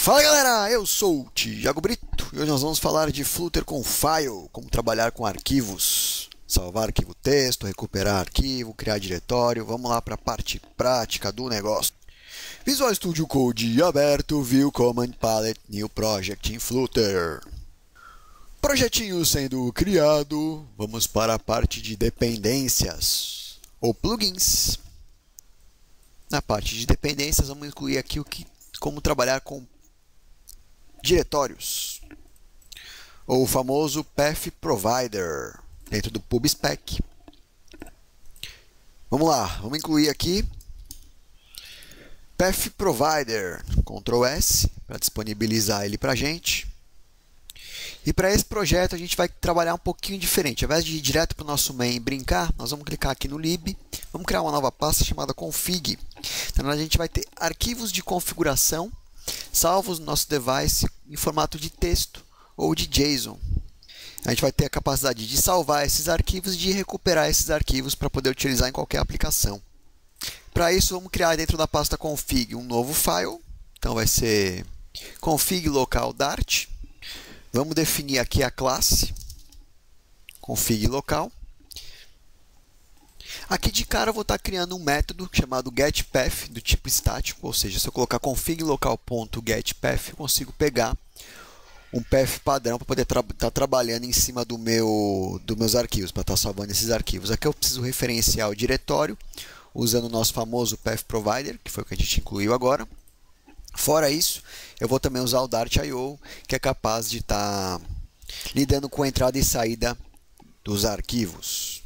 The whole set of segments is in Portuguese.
Fala galera, eu sou o Thiago Brito e hoje nós vamos falar de Flutter com File, como trabalhar com arquivos, salvar arquivo texto, recuperar arquivo, criar diretório. Vamos lá para a parte prática do negócio. Visual Studio Code aberto, View Command Palette, New Project em Flutter. Projetinho sendo criado, vamos para a parte de dependências ou plugins. Na parte de dependências vamos incluir aqui como trabalhar com diretórios, ou o famoso Path Provider, dentro do PubSpec. Vamos lá, vamos incluir aqui Path Provider, Ctrl S, para disponibilizar ele para a gente. E para esse projeto a gente vai trabalhar um pouquinho diferente. Ao invés de ir direto para o nosso main e brincar, nós vamos clicar aqui no lib, vamos criar uma nova pasta chamada config. Então a gente vai ter arquivos de configuração salvos no nosso device em formato de texto ou de JSON. A gente vai ter a capacidade de salvar esses arquivos e de recuperar esses arquivos para poder utilizar em qualquer aplicação. Para isso, vamos criar dentro da pasta config um novo file. Então vai ser config local dart. Vamos definir aqui a classe config local. Aqui de cara eu vou estar criando um método chamado getPath do tipo estático, ou seja, se eu colocar config local.getPath, eu consigo pegar um path padrão para poder estar trabalhando em cima dos meus arquivos, para estar salvando esses arquivos. Aqui eu preciso referenciar o diretório usando o nosso famoso Path Provider, que foi o que a gente incluiu agora. Fora isso, eu vou também usar o Dart.io, que é capaz de estar lidando com a entrada e saída dos arquivos.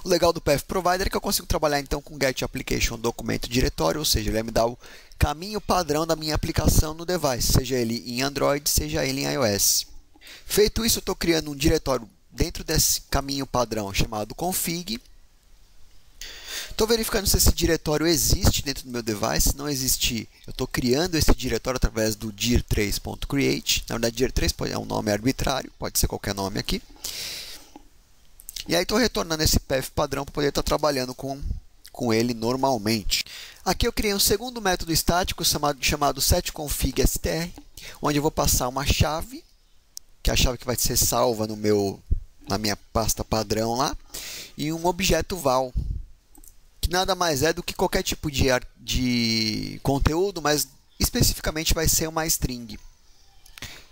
O legal do Path Provider é que eu consigo trabalhar então com Get Application Documento Diretório, ou seja, ele vai me dar o caminho padrão da minha aplicação no device, seja ele em Android, seja ele em iOS. Feito isso, eu estou criando um diretório dentro desse caminho padrão chamado config. Estou verificando se esse diretório existe dentro do meu device. Se não existir, eu estou criando esse diretório através do dir3.create. Na verdade, dir3 é um nome arbitrário, pode ser qualquer nome aqui. E aí estou retornando esse path padrão para poder estar trabalhando com ele normalmente. Aqui eu criei um segundo método estático chamado setConfig.str, onde eu vou passar uma chave, que é a chave que vai ser salva na minha pasta padrão lá, e um objeto val, que nada mais é do que qualquer tipo de conteúdo, mas especificamente vai ser uma string.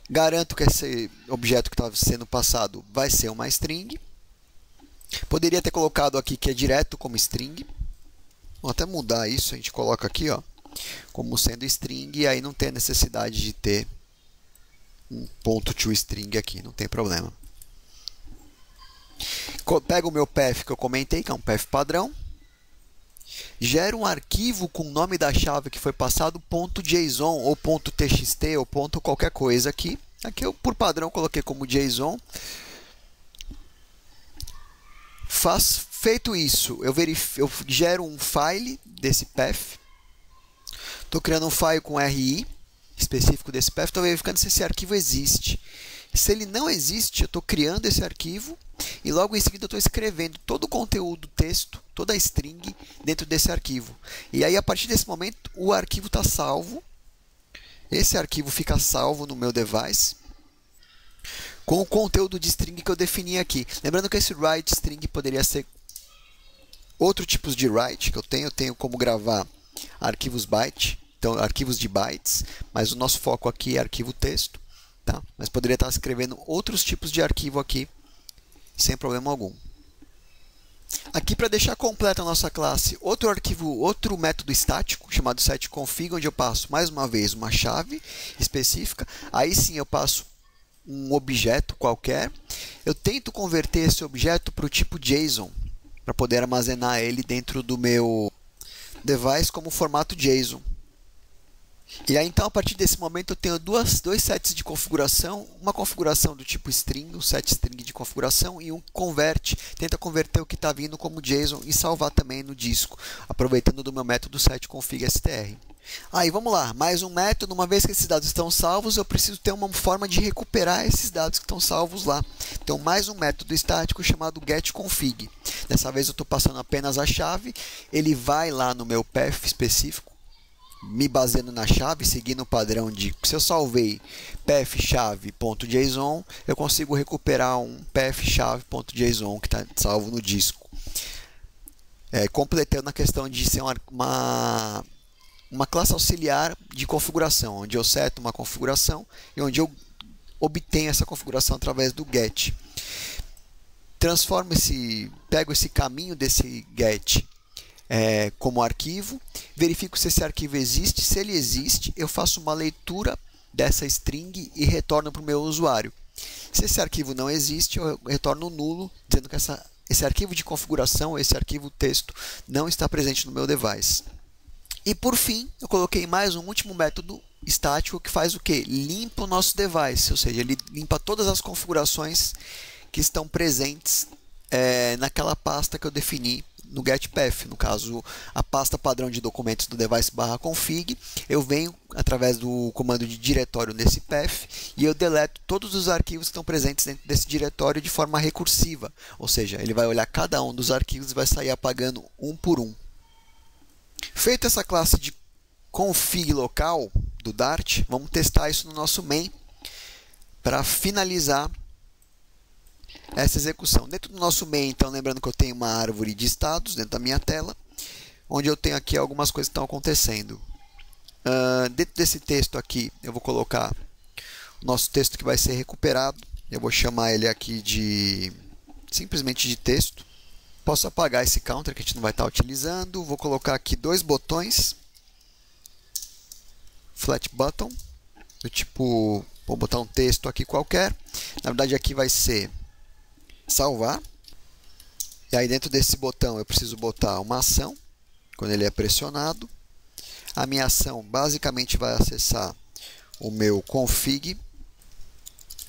Garanto que esse objeto que está sendo passado vai ser uma string. Poderia ter colocado aqui que é direto como string. Vou até mudar isso, a gente coloca aqui como sendo string, e aí não tem a necessidade de ter um ponto toString aqui, não tem problema. Pego o meu path que eu comentei, que é um path padrão. Gera um arquivo com o nome da chave que foi passado, .json ou .txt ou qualquer coisa aqui. Aqui eu, por padrão, coloquei como JSON. Feito isso, eu gero um file desse path. Estou criando um file com RI específico desse path. Estou verificando se esse arquivo existe. Se ele não existe, eu estou criando esse arquivo e logo em seguida eu estou escrevendo todo o conteúdo, texto, toda a string dentro desse arquivo. E aí, a partir desse momento, o arquivo está salvo. Esse arquivo fica salvo no meu device com o conteúdo de string que eu defini aqui. Lembrando que esse write string poderia ser outro tipo de write que eu tenho. Eu tenho como gravar arquivos byte, então arquivos de bytes, mas o nosso foco aqui é arquivo texto. Tá? Mas poderia estar escrevendo outros tipos de arquivo aqui, sem problema algum. Aqui, para deixar completa a nossa classe, outro método estático, chamado setConfig, onde eu passo, mais uma vez, uma chave específica. Aí sim eu passo um objeto qualquer. Eu tento converter esse objeto para o tipo JSON, para poder armazenar ele dentro do meu device como formato JSON. E aí, então, a partir desse momento, eu tenho dois sets de configuração, uma configuração do tipo string, um set string de configuração, e um tenta converter o que está vindo como JSON e salvar também no disco, aproveitando do meu método setConfig.str. Aí, vamos lá, mais um método. Uma vez que esses dados estão salvos, eu preciso ter uma forma de recuperar esses dados que estão salvos lá. Então, mais um método estático chamado getConfig. Dessa vez eu estou passando apenas a chave, ele vai lá no meu path específico, me baseando na chave, seguindo o padrão de se eu salvei path-chave.json, eu consigo recuperar um path-chave.json que está salvo no disco. Completando na questão de ser uma classe auxiliar de configuração, onde eu seto uma configuração e onde eu obtenho essa configuração através do get. Pego esse caminho desse get como arquivo, verifico se esse arquivo existe. Se ele existe, eu faço uma leitura dessa string e retorno para o meu usuário. Se esse arquivo não existe, eu retorno nulo, dizendo que esse arquivo de configuração, esse arquivo texto, não está presente no meu device. E por fim, eu coloquei mais um último método estático que faz o que? Limpa o nosso device, ou seja, ele limpa todas as configurações que estão presentes naquela pasta que eu defini no getPath. No caso, a pasta padrão de documentos do device/config, eu venho através do comando de diretório nesse path e eu deleto todos os arquivos que estão presentes dentro desse diretório de forma recursiva, ou seja, ele vai olhar cada um dos arquivos e vai sair apagando um por um. Feita essa classe de config local do Dart, vamos testar isso no nosso main para finalizar essa execução. Dentro do nosso main, então, lembrando que eu tenho uma árvore de estados dentro da minha tela, onde eu tenho aqui algumas coisas que estão acontecendo. Dentro desse texto aqui, eu vou colocar o nosso texto que vai ser recuperado. Eu vou chamar ele aqui simplesmente de texto. Posso apagar esse counter que a gente não vai estar utilizando. Vou colocar aqui dois botões. Flat button, do tipo, vou botar um texto aqui qualquer. Na verdade, aqui vai ser salvar. E aí dentro desse botão eu preciso botar uma ação, quando ele é pressionado. A minha ação basicamente vai acessar o meu config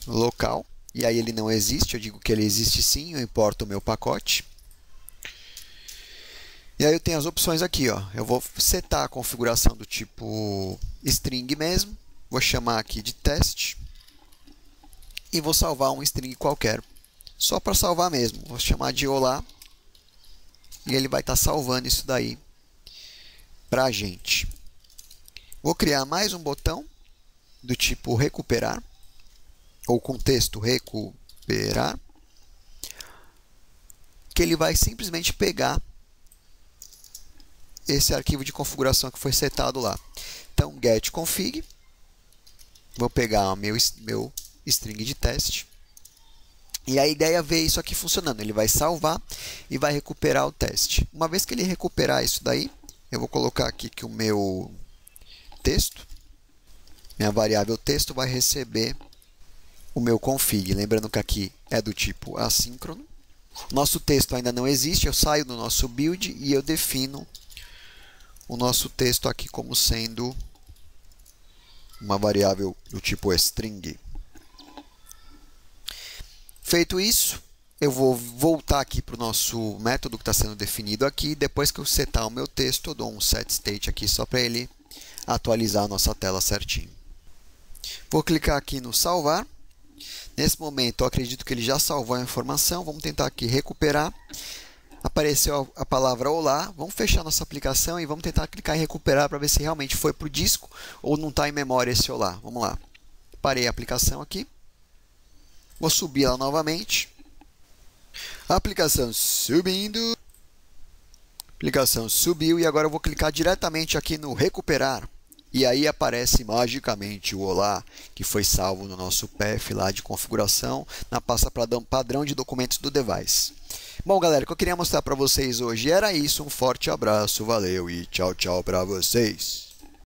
local. E aí ele não existe, eu digo que ele existe sim, eu importo o meu pacote. E aí eu tenho as opções aqui, ó. Eu vou setar a configuração do tipo string mesmo. Vou chamar aqui de teste. E vou salvar um string qualquer. Só para salvar mesmo. Vou chamar de olá. E ele vai estar salvando isso daí para a gente. Vou criar mais um botão do tipo recuperar. Ou com texto recuperar. Que ele vai simplesmente pegar esse arquivo de configuração que foi setado lá. Então, get config. Vou pegar o meu string de teste. E a ideia é ver isso aqui funcionando. Ele vai salvar e vai recuperar o teste. Uma vez que ele recuperar isso daí, eu vou colocar aqui que o meu texto, minha variável texto, vai receber o meu config. Lembrando que aqui é do tipo assíncrono. Nosso texto ainda não existe. Eu saio do nosso build e eu defino o nosso texto aqui como sendo uma variável do tipo string. Feito isso, eu vou voltar aqui para o nosso método que está sendo definido aqui. Depois que eu setar o meu texto, eu dou um setState aqui só para ele atualizar a nossa tela certinho. Vou clicar aqui no salvar. Nesse momento, eu acredito que ele já salvou a informação. Vamos tentar aqui recuperar. Apareceu a palavra olá. Vamos fechar nossa aplicação e vamos tentar clicar em recuperar para ver se realmente foi para o disco ou não está em memória esse olá. Vamos lá. Parei a aplicação aqui. Vou subir ela novamente. A aplicação subindo. A aplicação subiu e agora eu vou clicar diretamente aqui no recuperar. E aí aparece magicamente o olá que foi salvo no nosso path lá de configuração na pasta padrão de documentos do device. Bom, galera, o que eu queria mostrar para vocês hoje era isso. Um forte abraço, valeu e tchau, tchau para vocês.